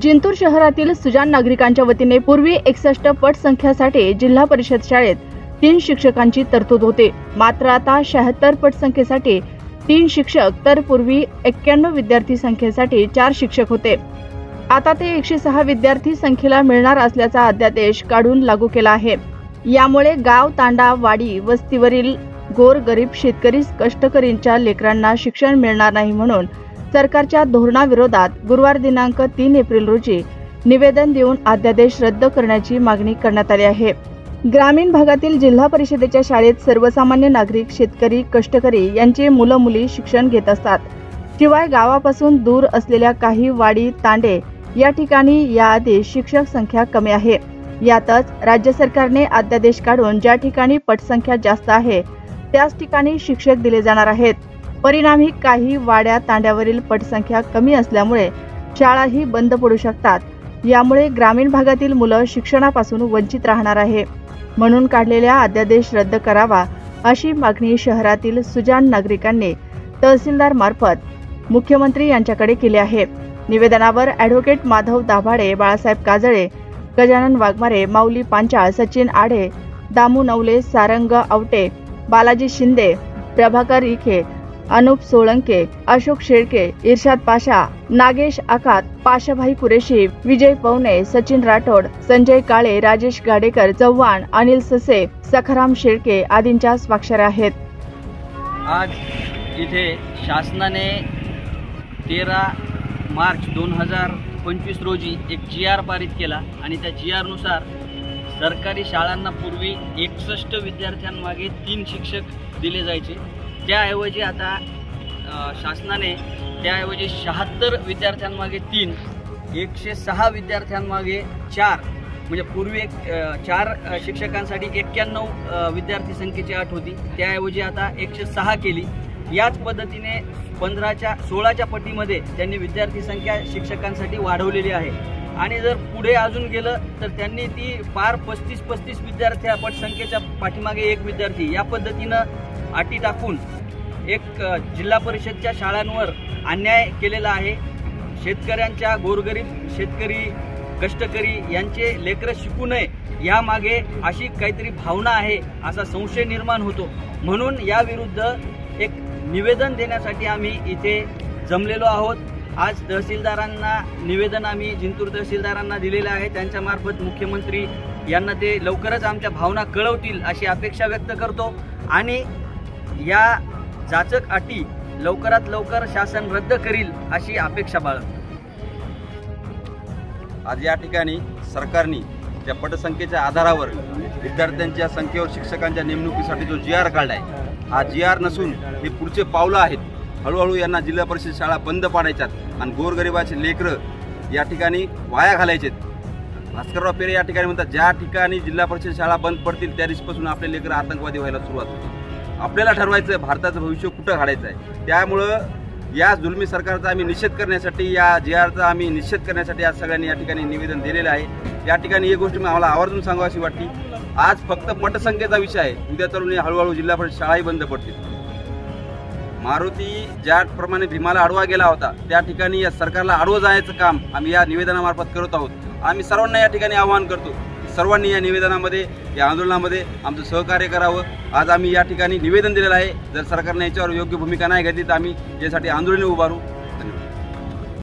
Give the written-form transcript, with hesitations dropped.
जिंतूर शहरातील सुजाण नागरिकांच्या वतीने पूर्वी 61 पट संख्यासाठी जिल्हा परिषद शाळेत 3 शिक्षकांची तरतूद होते, मात्र आता 76 पट संख्येसाठी 3 शिक्षक तर पूर्वी 91 विद्यार्थी संख्येसाठी 4 शिक्षक होते। आता ते 106 विद्यार्थी संख्येला मिळणार असल्याचा अध्यादेश काढून लागू केला आहे। यामुळे गाव, तांडा, वाडी, वस्तीवरील गोर गरीब शेतकरी कष्टकरींच्या लेकरांना शिक्षण मिळणार नाही म्हणून सरकारच्या धोरणाविरोधात गुरुवार दिनांक 3 एप्रिल रोजी निवेदन देऊन अध्यादेश रद्द करण्याची मागणी करण्यात आली आहे। ग्रामीण भागातील जिल्हा परिषदेच्या शाळेत सर्वसामान्य नागरिक, शेतकरी, कष्टकरी यांचे मुलं मुली शिक्षण घेत असतात। शिवाय गावापासून दूर असलेल्या काही वाडी, तांडे या ठिकाणी याआधी शिक्षक संख्या कमी आहे। यातच राज्य सरकारने अध्यादेश काढून ज्या ठिकाणी पटसंख्या जास्त आहे त्याच ठिकाणी शिक्षक दिले जाणार आहेत। परिणामी काही वाड्या, तांड्यावरील पटसंख्या कमी असल्यामुळे शाळाही बंद पडू शकतात। यामुळे ग्रामीण भागातील मुलं शिक्षणापासून वंचित राहणार आहे। म्हणून काढलेल्या अध्यादेश रद्द करावा अशी मागणी शहरातील सुजाण नागरिकांनी तहसीलदार मार्फत मुख्यमंत्री यांच्याकडे केली आहे। निवेदनावर ॲडव्होकेट माधव दाभाडे, बाळासाहेब काजळे, गजानन वाघमारे, माऊली पांचाळ, सचिन आढे, दामू नवले, सारंग आवटे, बालाजी शिंदे, प्रभाकर इखे, अनुप सोळंके, अशोक शेळके, इर्शाद पाशा, नागेश आखात, पाशाभाई कुरेशी, विजय पवने, सचिन राठोड, संजय काळे, राजेश गाडेकर, चव्हाण, अनिल ससे, सखाराम शेळके आदींच्या स्वाक्षऱ्या आहेत। आज इथे शासनाने 13 मार्च 2025 रोजी एक GR पारित केला आणि त्या GR नुसार सरकारी शाळांना पूर्वी 61 विद्यार्थ्यांमागे 3 शिक्षक दिले जायचे, त्याऐवजी आता शासनाने त्याऐवजी 76 विद्यार्थ्यांमागे 3, 106 विद्यार्थ्यांमागे 4 म्हणजे पूर्वी 4 शिक्षकांसाठी 91 विद्यार्थी संख्येची अट होती, त्याऐवजी आता 106 केली। याच पद्धतीने 16च्या पटीमध्ये त्यांनी विद्यार्थी संख्या शिक्षकांसाठी वाढवलेली आहे आणि जर पुढे अजून गेलं तर त्यांनी ती पार 35 विद्यार्थी पटसंख्येच्या पाठीमागे 1 विद्यार्थी या पद्धतीनं अटी टाकून एक जिल्हा परिषदच्या शाळांवर अन्याय केलेला आहे। शेतकऱ्यांच्या, गोरगरीब शेतकरी, कष्टकरी यांचे लेकरं शिकू नये यामागे अशी काहीतरी भावना आहे असा संशय निर्माण होतो। म्हणून याविरुद्ध एक निवेदन देण्यासाठी आम्ही इथे जमलेलो आहोत। आज तहसीलदारांना निवेदन आम्ही जिंतूर तहसीलदारांना दिलेलं आहे, त्यांच्या मार्फत मुख्यमंत्री यांना ते लवकरच आमच्या भावना कळवतील अशी अपेक्षा व्यक्त करतो आणि या जाचक अटी लवकरात लवकर शासन रद्द करील अशी अपेक्षा बाळगतो। आज या ठिकाणी सरकारने त्या पटसंख्येच्या आधारावर विद्यार्थ्यांच्या संख्येवर शिक्षकांच्या नेमणुकीसाठी जो GR काढलाय, हा GR नसून हे पुढचे पावलं आहेत। हळूहळू यांना जिल्हा परिषद शाळा बंद पाडायच्यात आणि गोरगरिबाचे लेकरं या ठिकाणी वाया घालायचेत। भास्करराव पेरे या ठिकाणी म्हणतात, ज्या ठिकाणी जिल्हा परिषद शाळा बंद पडतील त्या दिवसापासून आपले लेकरं आतंकवादी व्हायला सुरुवात होते। आपल्याला ठरवायचं आहे भारताचं भविष्य कुठं घडायचं आहे। त्यामुळं या जुलमी सरकारचा आम्ही निषेध करण्यासाठी, या GRचा आम्ही निषेध करण्यासाठी आज सगळ्यांनी या ठिकाणी निवेदन दिलेलं आहे। या ठिकाणी एक गोष्ट आम्हाला आवर्जून सांगावीशी वाटली, आज फक्त पटसंख्येचा विषय आहे, उद्या तरुणी हळूहळू जिल्हा परिषद शाळाही बंद पडतील। मारुती ज्याप्रमाणे भीमाला आडवा गेला होता त्या ठिकाणी या सरकारला आडवं जायचं काम आम्ही या निवेदनामार्फत करत आहोत। आम्ही सर्वांना या ठिकाणी आवाहन करतो, सर्वांनी या निवेदनामध्ये, या आंदोलनामध्ये आमचं सहकार्य करावं। आज आम्ही या ठिकाणी निवेदन दिलेलं आहे, जर सरकारने याच्यावर योग्य भूमिका नाही घेतली तर आम्ही यासाठी आंदोलन उभारू।